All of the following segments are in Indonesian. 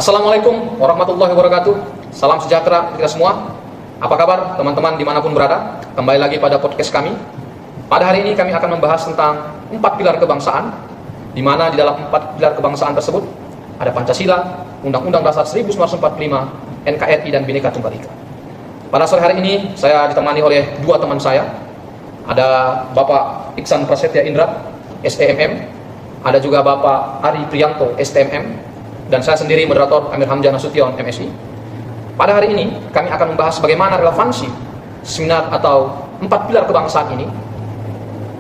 Assalamualaikum warahmatullahi wabarakatuh. Salam sejahtera kita semua. Apa kabar teman-teman dimanapun berada? Kembali lagi pada podcast kami. Pada hari ini kami akan membahas tentang 4 pilar kebangsaan, di mana di dalam 4 pilar kebangsaan tersebut ada Pancasila, Undang-Undang Dasar 1945, NKRI, dan Bhinneka Tunggal Ika. Pada sore hari ini saya ditemani oleh 2 teman saya. Ada Bapak Iksan Prasetya Indra, STMM. Ada juga Bapak Ari Priyanto, STMM. Dan saya sendiri moderator Amir Hamzah Nasution, MSI. Pada hari ini kami akan membahas bagaimana relevansi seminar atau 4 pilar kebangsaan ini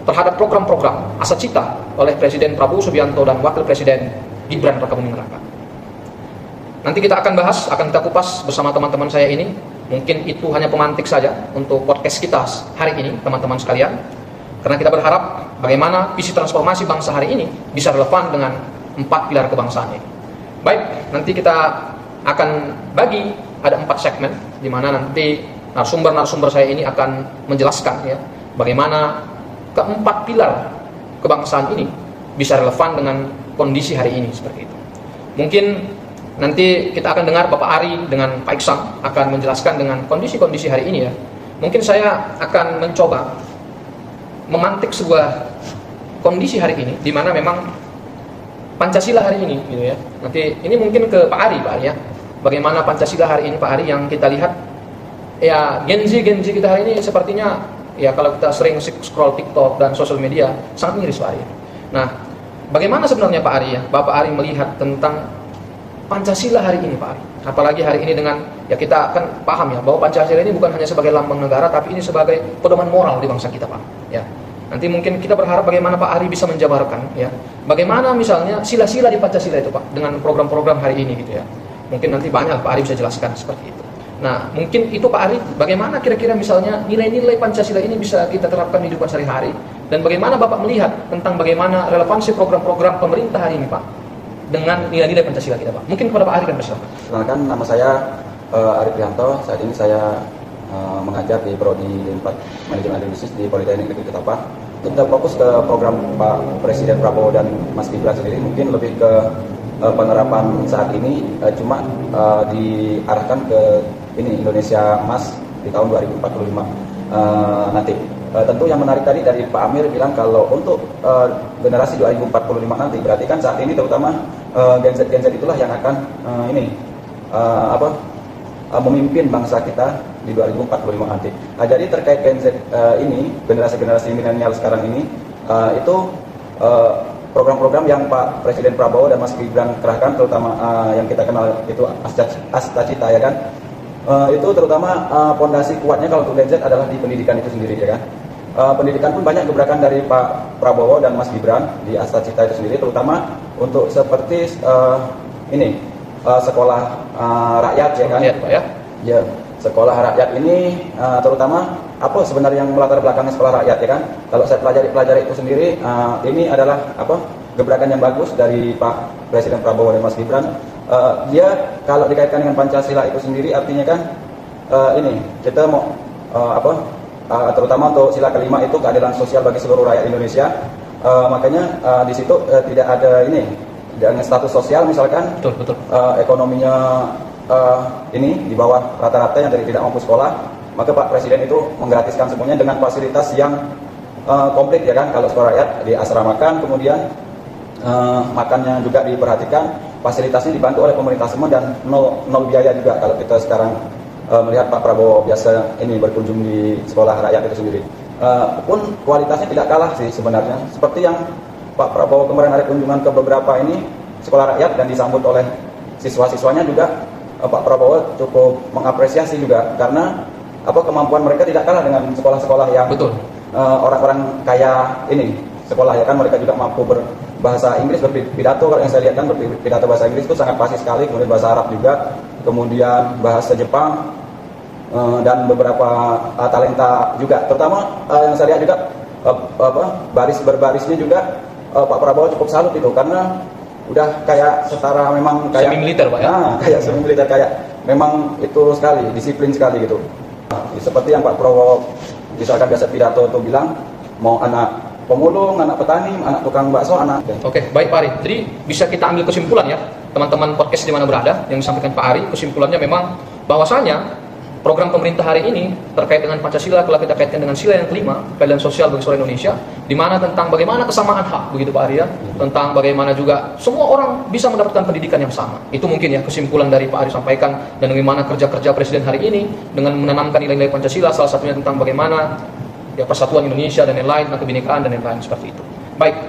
terhadap program-program asa cita oleh Presiden Prabowo Subianto dan Wakil Presiden Gibran Rakabuming Raka. Nanti kita akan bahas, akan kita kupas bersama teman-teman saya ini. Mungkin itu hanya pemantik saja untuk podcast kita hari ini, teman-teman sekalian. Karena kita berharap bagaimana visi transformasi bangsa hari ini bisa relevan dengan 4 pilar kebangsaan ini. Baik, nanti kita akan bagi ada 4 segmen, di mana nanti narasumber saya ini akan menjelaskan ya bagaimana keempat pilar kebangsaan ini bisa relevan dengan kondisi hari ini seperti itu. Mungkin nanti kita akan dengar Bapak Ari dengan Pak Iksan akan menjelaskan dengan kondisi-kondisi hari ini ya. Mungkin saya akan mencoba memantik sebuah kondisi hari ini, di mana memang Pancasila hari ini gitu ya. Nanti ini mungkin ke Pak Ari ya. Bagaimana Pancasila hari ini Pak Ari, yang kita lihat ya Gen Z kita hari ini sepertinya ya, kalau kita sering scroll TikTok dan sosial media sangat miris Pak Ari. Nah, bagaimana sebenarnya Pak Ari ya, Bapak Ari melihat tentang Pancasila hari ini Pak Ari? Apalagi hari ini dengan ya kita akan paham ya bahwa Pancasila ini bukan hanya sebagai lambang negara, tapi ini sebagai pedoman moral di bangsa kita Pak ya. Nanti mungkin kita berharap bagaimana Pak Ari bisa menjabarkan ya, bagaimana misalnya sila-sila di Pancasila itu Pak dengan program-program hari ini gitu ya. Mungkin nanti banyak Pak Ari bisa jelaskan seperti itu. Nah, mungkin itu Pak Ari, bagaimana kira-kira misalnya nilai-nilai Pancasila ini bisa kita terapkan di hidupan sehari-hari, dan bagaimana Bapak melihat tentang bagaimana relevansi program-program pemerintah hari ini Pak dengan nilai-nilai Pancasila kita Pak. Mungkin kepada Pak Ari kan bersama. Perkenalkan, nama saya Ari Priyanto. Saat ini saya mengajar di Prodi D4 Manajemen Bisnis di Politeknik Negeri Ketapang. Kita fokus ke program Pak Presiden Prabowo dan Mas Gibran sendiri, mungkin lebih ke penerapan saat ini, cuma diarahkan ke ini Indonesia Emas di tahun 2045 nanti. Tentu yang menarik tadi dari Pak Amir bilang kalau untuk generasi 2045 nanti, berarti kan saat ini terutama Gen Z itulah yang akan memimpin bangsa kita di 2045 nanti. Nah, jadi terkait Gen Z ini, generasi milenial sekarang ini, itu program-program yang Pak Presiden Prabowo dan Mas Gibran kerahkan, terutama yang kita kenal itu Asta Cita ya kan. Itu terutama fondasi kuatnya kalau untuk Gen Z adalah di pendidikan itu sendiri ya kan. Pendidikan pun banyak gebrakan dari Pak Prabowo dan Mas Gibran di Asta Cita itu sendiri, terutama untuk seperti sekolah rakyat ya kan. Ya, sekolah rakyat ini terutama apa sebenarnya yang melatar belakangnya sekolah rakyat ya kan. Kalau saya pelajari itu sendiri, ini adalah gebrakan yang bagus dari Pak Presiden Prabowo dan Mas Gibran. Dia kalau dikaitkan dengan Pancasila itu sendiri, artinya kan kita mau terutama untuk sila kelima itu keadilan sosial bagi seluruh rakyat Indonesia. Makanya di situ tidak ada dengan status sosial misalkan, betul. Ekonominya ini di bawah rata-rata yang dari tidak mampu sekolah, maka Pak Presiden itu menggratiskan semuanya dengan fasilitas yang komplit ya kan. Kalau sekolah rakyat diasramakan, kemudian makannya juga diperhatikan, fasilitasnya dibantu oleh pemerintah semua, dan nol biaya juga kalau kita sekarang melihat Pak Prabowo biasa berkunjung di sekolah rakyat itu sendiri. Pun kualitasnya tidak kalah sih sebenarnya, seperti yang Pak Prabowo kemarin ada kunjungan ke beberapa sekolah rakyat dan disambut oleh siswa-siswanya juga. Pak Prabowo cukup mengapresiasi juga karena kemampuan mereka tidak kalah dengan sekolah-sekolah yang orang-orang kaya sekolah ya kan. Mereka juga mampu berbahasa Inggris, berpidato. Kalau yang saya lihat kan berpidato bahasa Inggris itu sangat fasih sekali, kemudian bahasa Arab juga, kemudian bahasa Jepang, dan beberapa talenta juga. Terutama yang saya lihat juga barisnya juga Pak Prabowo cukup salut itu, karena udah kayak setara memang kayak semi militer Pak ya. Kayak semi militer, kayak memang itu sekali, disiplin sekali gitu. Seperti yang Pak Prabowo misalkan biasa pidato itu bilang, mau anak pemulung, anak petani, anak tukang bakso, anak. Oke, baik Pak Ari. Jadi bisa kita ambil kesimpulan ya, teman-teman podcast di mana berada yang disampaikan Pak Ari, kesimpulannya memang bahwasanya program pemerintah hari ini terkait dengan Pancasila, kalau kita kaitkan dengan sila yang kelima, keadilan sosial bagi seluruh Indonesia, di mana tentang bagaimana kesamaan hak, begitu Pak Ari ya, tentang bagaimana juga semua orang bisa mendapatkan pendidikan yang sama. Itu mungkin ya kesimpulan dari Pak Ari sampaikan, dan bagaimana kerja-kerja Presiden hari ini dengan menanamkan nilai-nilai Pancasila, salah satunya tentang bagaimana ya persatuan Indonesia dan lain-lain, tentang kebinekaan dan lain-lain seperti itu. Baik,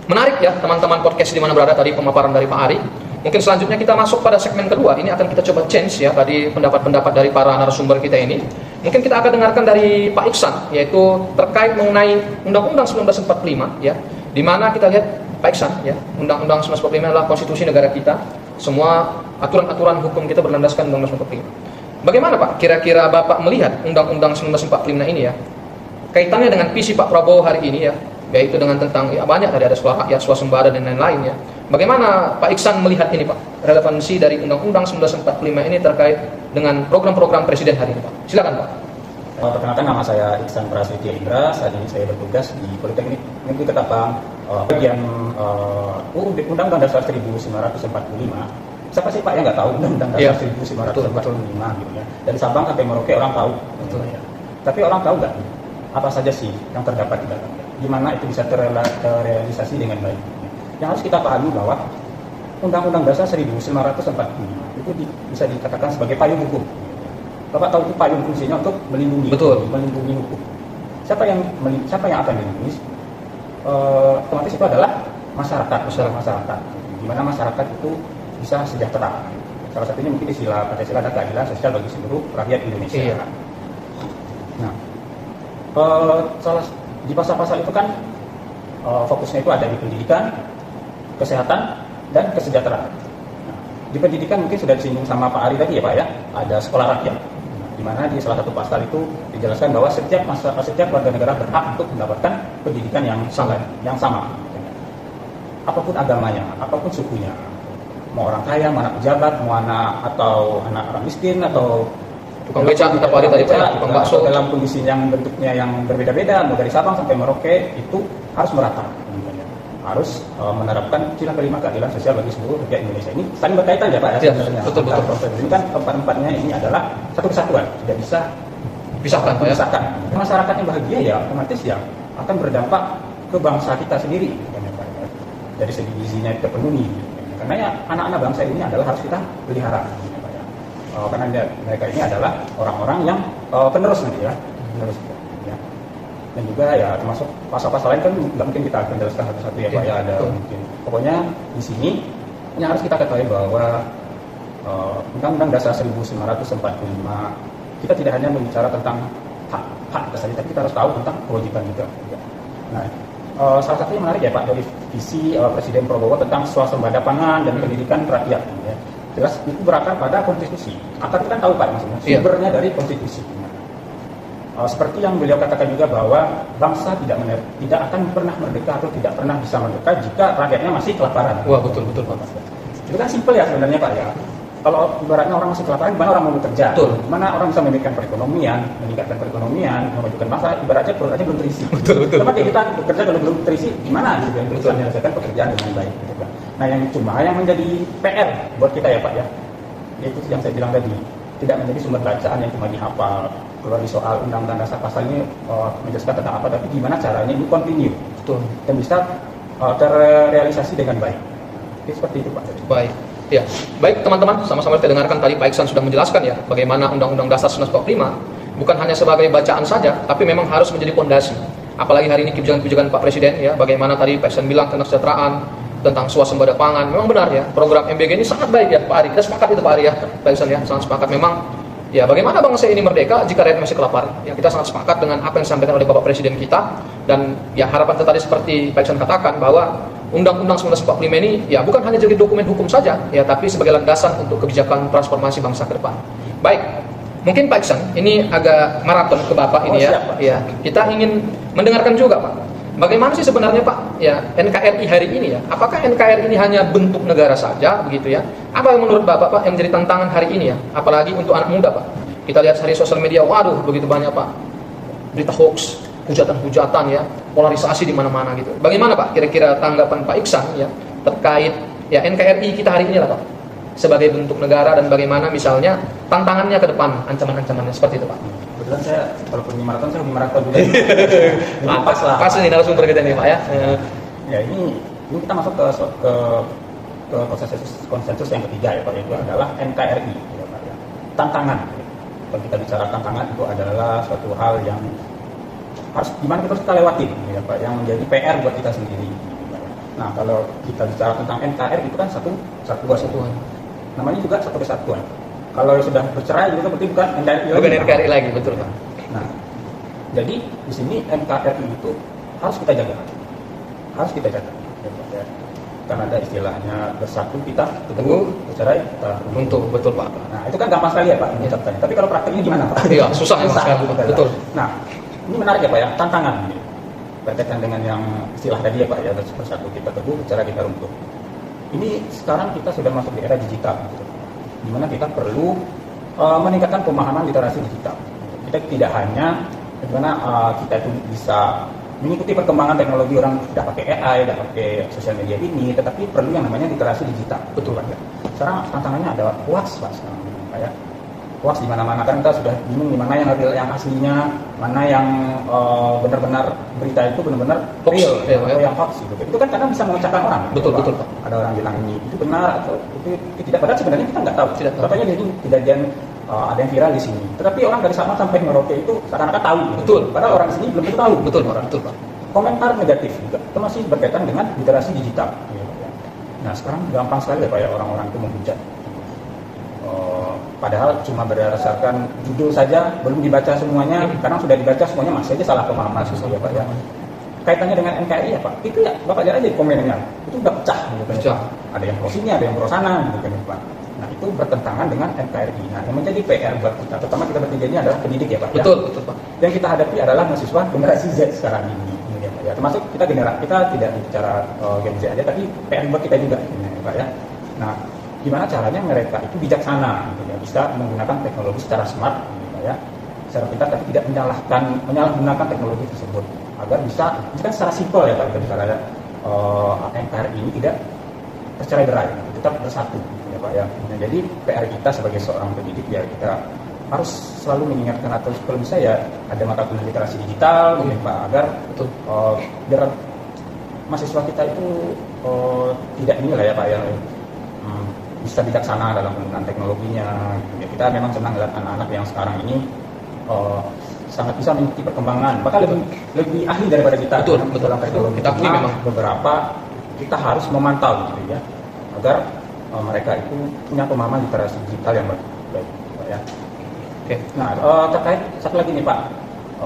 menarik ya teman-teman podcast di mana berada tadi pemaparan dari Pak Ari. Mungkin selanjutnya kita masuk pada segmen kedua. Ini akan kita coba change ya tadi pendapat-pendapat dari para narasumber kita ini. Mungkin kita akan dengarkan dari Pak Iksan, yaitu terkait mengenai Undang-Undang 1945 ya, di mana kita lihat Pak Iksan ya, Undang-Undang 1945 adalah konstitusi negara kita. Semua aturan-aturan hukum kita berlandaskan Undang-Undang 1945. Bagaimana Pak kira-kira Bapak melihat Undang-Undang 1945 ini ya? Kaitannya dengan visi Pak Prabowo hari ini ya, yaitu dengan tentang ya banyak tadi ada sekolah rakyat, swasembada dan lain-lain ya. Bagaimana Pak Iksan melihat ini Pak, relevansi dari Undang-Undang 1945 ini terkait dengan program-program Presiden hari ini Pak? Silakan Pak. Perkenalkan, nama saya Iksan Prasetya Indra. Saat ini saya bertugas di Politeknik Negeri Ketapang, bagian Undang-Undang Dasar 1945. Siapa sih Pak yang nggak tahu Undang-Undang Dasar 1945 gitu ya? Dari Sabang sampai Merauke orang tahu, betul ya. Tapi orang tahu nggak apa saja sih yang terdapat di dalamnya? Gimana itu bisa terrealisasi dengan baik? Yang harus kita pahami bahwa Undang-Undang Dasar 1945 itu bisa dikatakan sebagai payung hukum. Bapak tahu itu payung fungsinya untuk melindungi, melindungi hukum. Siapa yang akan dilindungi? Otomatis itu adalah masyarakat. Di mana masyarakat itu bisa sejahtera. Salah satunya mungkin di sila Pancasila dan keadilan sosial bagi seluruh rakyat Indonesia. Iya. Nah, di pasal-pasal itu kan fokusnya itu ada di pendidikan, kesehatan, dan kesejahteraan. Nah, di pendidikan mungkin sudah disinggung sama Pak Ari tadi ya Pak ya, ada sekolah rakyat. Nah, di mana di salah satu pasal itu dijelaskan bahwa setiap warga negara berhak untuk mendapatkan pendidikan yang sama. Apapun agamanya, apapun sukunya, mau orang kaya, mau anak pejabat, mau anak orang miskin atau tukang becak, kita Pak Ari tadi Pak, tukang bakso, dalam kondisi yang bentuknya yang berbeda-beda, mau dari Sabang sampai Merauke itu harus merata. Harus menerapkan sila kelima keadilan sosial bagi seluruh rakyat Indonesia. Ini saling berkaitan ya Pak. Ya, betul. Ini kan keempat-empatnya ini adalah satu kesatuan, tidak bisa pisahkan Pak ya. Masyarakat yang bahagia ya otomatis ya akan berdampak ke bangsa kita sendiri. Dari segi gizinya terpenuhi. Karena ya anak-anak bangsa ini adalah harus kita pelihara. Karena mereka ini adalah orang-orang yang penerus nanti ya. Dan juga ya termasuk pasal-pasal lain kan nggak mungkin kita akan jelaskan satu-satu ya Pak ya, ada mungkin. Pokoknya di sini yang harus kita ketahui bahwa Undang-Undang Dasar 1945 kita tidak hanya berbicara tentang hak kita saja, tapi kita harus tahu tentang kewajiban juga. Nah, salah satu yang menarik ya Pak dari visi Presiden Prabowo tentang swasembada pangan dan pendidikan rakyat. Ya. Jelas itu berakar pada konstitusi. Akar itu kan tahu Pak maksudnya, sumbernya dari konstitusi. Seperti yang beliau katakan juga bahwa bangsa tidak akan pernah merdeka atau tidak pernah bisa merdeka jika rakyatnya masih kelaparan. Wah betul Pak. Itu kan simpel ya sebenarnya Pak ya. Kalau ibaratnya orang masih kelaparan, gimana orang mau bekerja? Betul. Gimana orang bisa meningkatkan perekonomian, memajukan bangsa? Ibaratnya perut aja belum terisi. Betul. Tapi kita bekerja kalau belum terisi, gimana gitu yang bisa menyelesaikan pekerjaan dengan baik? Gitu kan. Nah yang menjadi PR buat kita ya Pak ya, yaitu yang saya bilang tadi, tidak menjadi sumber bacaan yang cuma dihafal. Kalau di soal Undang-Undang Dasar pasal ini menjelaskan tentang apa, tapi gimana caranya ini continue, betul, dan bisa terrealisasi dengan baik. Jadi seperti itu Pak. Baik, ya, baik teman-teman, sama-sama kita dengarkan tadi Pak Iksan sudah menjelaskan ya bagaimana Undang-Undang Dasar 1945 bukan hanya sebagai bacaan saja, tapi memang harus menjadi fondasi. Apalagi hari ini kebijakan-kebijakan Pak Presiden ya, bagaimana tadi Pak Iksan bilang tentang kesejahteraan, tentang swasembada pangan, memang benar ya, program MBG ini sangat baik ya Pak Ari. Kita sepakat itu Pak Ari ya, Pak Iksan ya, sangat sepakat memang. Ya, bagaimana bangsa ini merdeka jika rakyat masih kelaparan? Ya, kita sangat sepakat dengan apa yang disampaikan oleh Bapak Presiden kita, dan ya harapan kita tadi seperti Pak Iksan katakan bahwa Undang-Undang 1945 ini ya bukan hanya jadi dokumen hukum saja, ya tapi sebagai landasan untuk kebijakan transformasi bangsa ke depan. Baik, mungkin Pak Iksan ini agak maraton ke Bapak ini ya. Siap, ya, kita ingin mendengarkan juga Pak. Bagaimana sih sebenarnya Pak ya NKRI hari ini ya? Apakah NKRI ini hanya bentuk negara saja begitu ya? Apa yang menurut Bapak Pak yang menjadi tantangan hari ini ya? Apalagi untuk anak muda Pak. Kita lihat hari sosial media, waduh begitu banyak Pak. Berita hoax, hujatan-hujatan ya, polarisasi di mana-mana gitu. Bagaimana Pak kira-kira tanggapan Pak Iksan ya terkait ya NKRI kita hari ini lah Pak, sebagai bentuk negara dan bagaimana misalnya tantangannya ke depan, ancaman-ancamannya seperti itu Pak. Kebetulan saya kalau pergi maraton saya pergi maraton juga. Pas lah. Pas nih narasumber kita nih Pak ya. Ya ini kita masuk ke konsensus yang ketiga ya Pak, itu adalah NKRI ya Pak ya. Tantangan. Kalau kita bicara tantangan itu adalah suatu hal yang harus gimana kita lewati ya Pak, yang menjadi PR buat kita sendiri. Nah kalau kita bicara tentang NKRI itu kan satu kesatuan. Namanya juga satu kesatuan. Kalau sudah bercerai itu berarti bukan NKRI lagi. Bukan NKRI lagi, betul Pak. Nah, jadi di sini NKRI itu harus kita jaga. Harus kita jaga. Ya. Karena ada istilahnya bersatu kita teguh, bercerai kita runtuh, betul Pak. Nah, itu kan gampang sekali ya Pak mengucapkannya. Tapi kalau prakteknya gimana Pak? Iya, susah sekali. Betul. Nah, ini menarik ya Pak ya, tantangan berkaitan dengan yang istilah tadi ya Pak ya, bersatu kita teguh, bercerai kita runtuh. Ini sekarang kita sudah masuk di era digital, gitu, di mana kita perlu meningkatkan pemahaman literasi digital. Kita tidak hanya bagaimana kita itu bisa mengikuti perkembangan teknologi, orang tidak pakai AI, tidak pakai sosial media ini, tetapi perlu yang namanya literasi digital. Betul Pak. Sekarang tantangannya ada hoax Pak sekarang, kayak hoax di mana-mana, kan kita sudah bingung di mana yang aslinya, mana yang benar-benar berita itu benar-benar real atau yang hoax gitu. Itu kan karena bisa mengucapkan orang. Betul betul Pak. Ada orang bilang ini itu benar atau itu tidak benar, sebenarnya kita nggak tahu. Katanya jadi kejadian ada yang viral di sini. Tetapi orang dari Sabang sampai Merauke itu seakan-akan tahu. Gitu. Betul. Padahal orang di sini belum tentu tahu. Betul orang. Betul Pak. Komentar negatif juga itu masih berkaitan dengan literasi digital. Nah sekarang gampang sekali ya Pak ya orang-orang itu menghujat. Padahal cuma berdasarkan judul saja, belum dibaca semuanya. Karena sudah dibaca semuanya masih aja salah pemahaman ya Pak ya. Kaitannya dengan NKRI ya Pak, itu ya Bapak lihat aja di komennya, itu udah pecah gitu kan. Ada yang pro sini, ada yang pro sana gitu kan Pak. Nah itu bertentangan dengan NKRI. Nah yang menjadi PR buat kita, terutama kita bertiga ini adalah pendidik ya Pak. Betul, ya. betul Pak. Yang kita hadapi adalah mahasiswa generasi Z sekarang ini ya Pak ya. Termasuk kita kita tidak bicara Gen Z aja, tapi PR buat kita juga ya Pak ya. Nah gimana caranya mereka itu bijaksana gitu ya, bisa menggunakan teknologi secara smart gitu ya, secara pintar, tapi tidak menyalahgunakan teknologi tersebut agar bisa secara simpel ya Pak, kita bicara NKRI ini tidak tercerai berai, tetap bersatu gitu ya Pak ya. Nah, jadi PR kita sebagai seorang pendidik ya kita harus selalu mengingatkan, atau kalau bisa ya ada mata kuliah literasi digital gitu Pak, agar biar mahasiswa kita itu tidak inilah ya Pak ya, bisa bijaksana dalam penggunaan teknologinya. Ya, kita memang senang lihat anak-anak yang sekarang ini sangat bisa mengikuti perkembangan, bahkan lebih ahli daripada kita. Betul. Dalam teknologi. Kita akui memang beberapa kita harus memantau gitu ya, agar mereka itu punya pemahaman literasi digital yang baik ya. Oke. Nah terkait satu lagi nih Pak,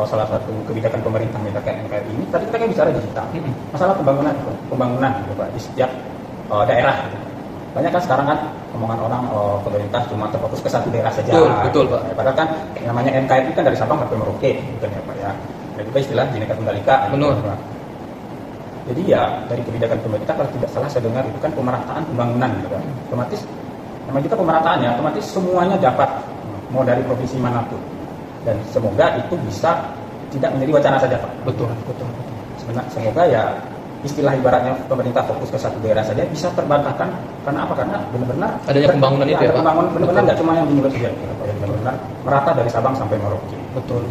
salah satu kebijakan pemerintah terkait NKRI ini, tadi kita kan bicara digital, masalah pembangunan gitu Pak di setiap daerah gitu. Banyak kan sekarang kan omongan orang pemerintah cuma terfokus ke satu daerah saja. Betul Pak. Padahal kan yang namanya NKRI kan dari Sabang sampai Merauke, bukan ya Pak ya. Dan juga istilah Bhinneka Tunggal Ika. Benar. Jadi ya dari kebijakan pemerintah kalau tidak salah saya dengar itu kan pemerataan pembangunan gitu kan. Otomatis namanya juga pemerataan ya, otomatis semuanya dapat, mau dari provinsi manapun. Dan semoga itu bisa tidak menjadi wacana saja Pak. Betul. Semoga ya istilah ibaratnya pemerintah fokus ke satu daerah saja bisa terbantahkan. Karena apa? Karena benar-benar adanya pembangunan itu ya Pak. Pembangunan benar-benar nggak cuma yang di mulut saja, benar-benar merata dari Sabang sampai Merauke. Betul.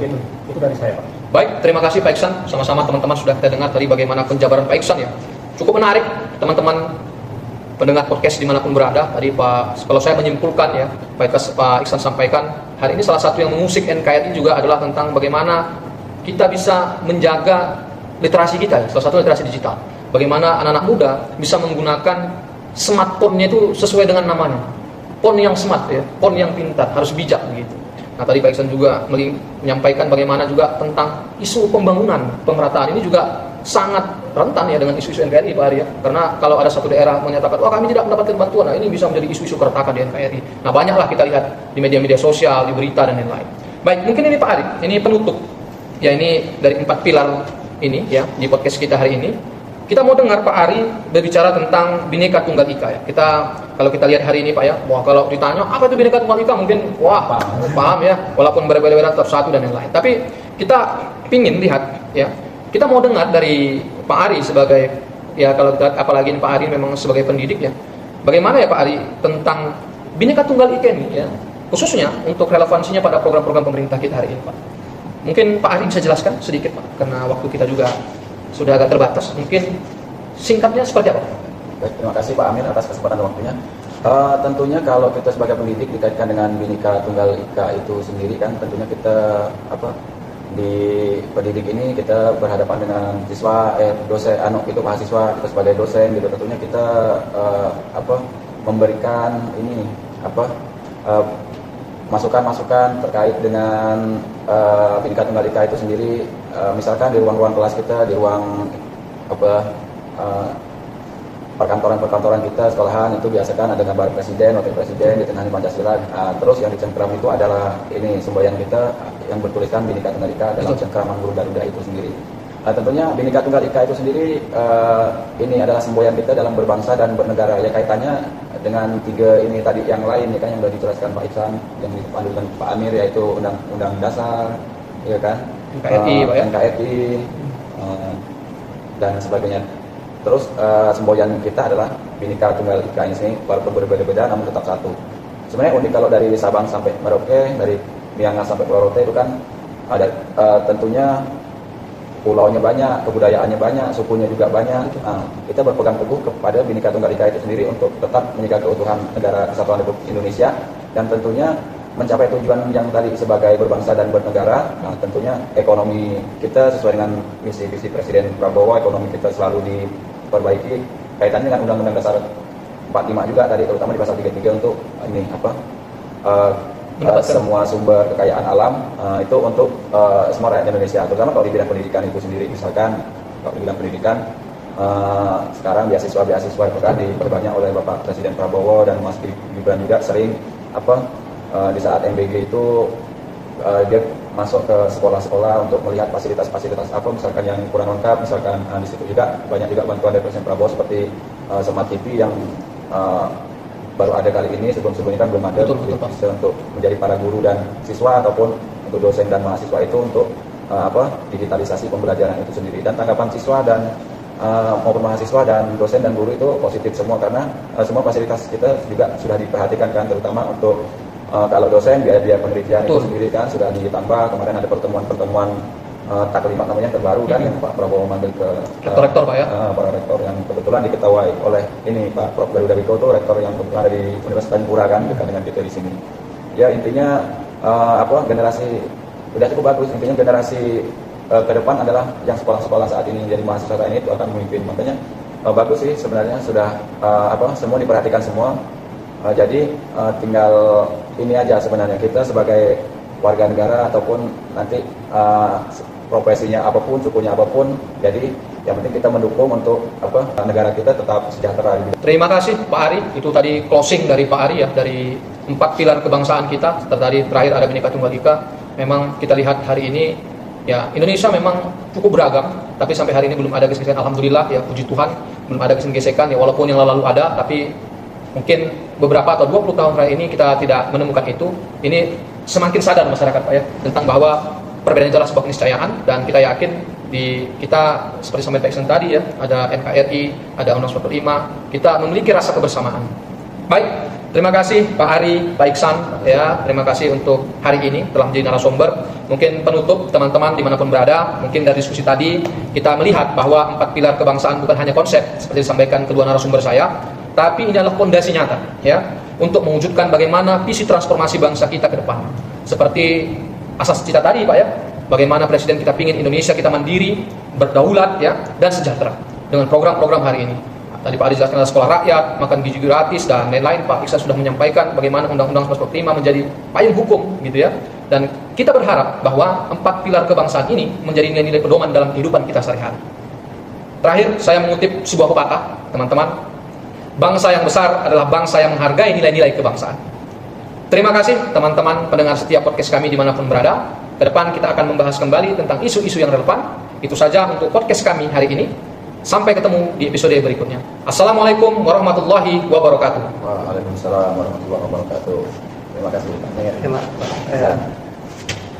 Itu dari saya Pak. Baik, terima kasih Pak Iksan. Sama-sama teman-teman sudah kita dengar tadi bagaimana penjabaran Pak Iksan ya. Cukup menarik teman-teman pendengar podcast dimanapun berada. Tadi Pak, kalau saya menyimpulkan ya, Pak Iksan sampaikan hari ini salah satu yang mengusik NKRI juga adalah tentang bagaimana kita bisa menjaga literasi kita ya, salah satu literasi digital. Bagaimana anak-anak muda bisa menggunakan smartphone-nya itu sesuai dengan namanya. Phone yang smart ya, phone yang pintar, harus bijak begitu. Nah tadi Pak Iksan juga menyampaikan bagaimana juga tentang isu pembangunan, pemerataan ini juga sangat rentan ya dengan isu-isu NKRI Pak Ari ya. Karena kalau ada satu daerah menyatakan, wah kami tidak mendapatkan bantuan, nah ini bisa menjadi isu-isu keretakan di NKRI. Nah banyaklah kita lihat di media-media sosial, di berita dan lain-lain. Baik, mungkin ini Pak Ari, ini penutup. Ya ini dari 4 pilar ini ya di podcast kita hari ini. Kita mau dengar Pak Ari berbicara tentang Bhinneka Tunggal Ika ya. Kalau kita lihat hari ini Pak ya, wah kalau ditanya apa itu Bhinneka Tunggal Ika mungkin wah paham ya, walaupun berbeda-beda tetap satu dan lain-lain. Tapi kita pingin lihat ya, kita mau dengar dari Pak Ari sebagai ya, kalau kita, apalagi Pak Ari memang sebagai pendidik ya, bagaimana ya Pak Ari tentang Bhinneka Tunggal Ika ini ya, khususnya untuk relevansinya pada program-program pemerintah kita hari ini Pak. Mungkin Pak Ari bisa jelaskan sedikit Pak, karena waktu kita juga sudah agak terbatas. Mungkin singkatnya seperti apa? Baik, terima kasih Pak Amir atas kesempatan dan waktunya. Tentunya kalau kita sebagai pendidik dikaitkan dengan Bhinneka Tunggal Ika itu sendiri kan, tentunya kita di pendidik ini kita berhadapan dengan siswa, dosen, itu mahasiswa, kita sebagai dosen gitu. Tentunya kita memberikan ini masukan-masukan terkait dengan Bhinneka Tunggal Ika itu sendiri. Misalkan di ruang-ruang kelas kita, di ruang perkantoran kita, sekolahan itu biasakan ada gambar presiden, wakil presiden di tengah Pancasila. Terus yang dicengkram itu adalah ini semboyan kita yang bertuliskan Bhinneka Tunggal Ika dalam cengkraman burung Garuda itu sendiri. Tentunya Bhinneka Tunggal Ika itu sendiri ini adalah semboyan kita dalam berbangsa dan bernegara. Ya kaitannya dengan tiga ini tadi yang lain ya kan, yang sudah dijelaskan Pak Iksan, yang dipandukan Pak Amir, yaitu Undang-Undang Dasar, ya kan, NKRI, Pak ya? NKRI dan sebagainya. Terus semboyan kita adalah Bhinneka Tunggal Ika ini walaupun berbeda-beda namun tetap satu. Sebenarnya unik kalau dari Sabang sampai Merauke, dari Miangas sampai Pulau Rote itu kan ada tentunya pulaunya banyak, kebudayaannya banyak, sukunya juga banyak. Kita berpegang teguh kepada Bhinneka Tunggal Ika itu sendiri untuk tetap menjaga keutuhan negara Kesatuan Republik Indonesia dan tentunya mencapai tujuan yang tadi sebagai berbangsa dan bernegara. Tentunya ekonomi kita sesuai dengan misi-visi Presiden Prabowo, ekonomi kita selalu diperbaiki kaitannya dengan Undang-Undang Dasar 45 juga tadi, terutama di pasal 33 untuk ini semua sumber kekayaan alam itu untuk semua rakyat Indonesia, terutama kalau di bidang pendidikan itu sendiri. Misalkan kalau di bidang pendidikan sekarang beasiswa akan diperbanyak oleh Bapak Presiden Prabowo dan Mas Gibran juga sering di saat MBG itu dia masuk ke sekolah-sekolah untuk melihat fasilitas-fasilitas misalkan yang kurang lengkap, misalkan di situ juga banyak juga bantuan dari Presiden Prabowo seperti Smart TV yang baru ada kali ini, sebelum-sebelumnya kan belum ada. Bisa untuk menjadi para guru dan siswa ataupun untuk dosen dan mahasiswa itu untuk digitalisasi pembelajaran itu sendiri. Dan tanggapan siswa dan maupun mahasiswa dan dosen dan guru itu positif semua, karena semua fasilitas kita juga sudah diperhatikan kan, terutama untuk kalau dosen biaya penelitian itu sendiri kan sudah ditambah. Kemarin ada pertemuan taklimat namanya terbaru kan, yang Pak Prabowo memanggil ke rektor Pak ya, para rektor yang kebetulan diketahui oleh ini Pak Prof. Garuda Wiko, rektor yang kebetulan ada di Universitas Tanjung kan, dekat dengan kita di sini. Ya intinya generasi udah cukup bagus. Intinya generasi ke depan adalah yang sekolah-sekolah saat ini jadi mahasiswa ini itu akan memimpin. Makanya bagus sih sebenarnya, sudah semua diperhatikan semua. Jadi tinggal ini aja sebenarnya, kita sebagai warga negara ataupun nanti profesinya apapun, sukunya apapun, jadi yang penting kita mendukung untuk negara kita tetap sejahtera. Terima kasih Pak Ari, itu tadi closing dari Pak Ari ya, dari 4 pilar kebangsaan kita. Tadi terakhir ada Bhinneka Tunggal Ika. Memang kita lihat hari ini ya, Indonesia memang cukup beragam, tapi sampai hari ini belum ada gesekan. Alhamdulillah ya, puji Tuhan belum ada gesekan ya, walaupun yang lalu ada, tapi mungkin beberapa atau 20 tahun terakhir ini kita tidak menemukan itu. Ini semakin sadar masyarakat Pak ya, tentang bahwa perbedaan itu adalah sebuah keniscayaan, dan kita yakin kita seperti sampai Pak Iksan tadi ya, ada NKRI, ada Undang-Undang 45, kita memiliki rasa kebersamaan. Baik, terima kasih Pak Ari, Pak Iksan ya, terima kasih untuk hari ini telah menjadi narasumber. Mungkin penutup teman-teman dimanapun berada, mungkin dari diskusi tadi kita melihat bahwa 4 pilar kebangsaan bukan hanya konsep seperti disampaikan kedua narasumber saya, tapi ini adalah fondasi nyata ya untuk mewujudkan bagaimana visi transformasi bangsa kita ke depan. Seperti asas cita tadi Pak ya, bagaimana Presiden kita ingin Indonesia kita mandiri, berdaulat ya, dan sejahtera dengan program-program hari ini. Tadi Pak Ari jelaskan ada sekolah rakyat, makan gizi gratis, dan lain-lain. Pak Iksan sudah menyampaikan bagaimana Undang-Undang 45 menjadi payung hukum gitu ya. Dan kita berharap bahwa 4 pilar kebangsaan ini menjadi nilai-nilai pedoman dalam kehidupan kita sehari-hari. Terakhir, saya mengutip sebuah pepatah, teman-teman. Bangsa yang besar adalah bangsa yang menghargai nilai-nilai kebangsaan. Terima kasih teman-teman pendengar setiap podcast kami dimanapun berada. Ke depan kita akan membahas kembali tentang isu-isu yang relevan. Itu saja untuk podcast kami hari ini. Sampai ketemu di episode berikutnya. Assalamualaikum warahmatullahi wabarakatuh. Waalaikumsalam warahmatullahi wabarakatuh. Terima kasih.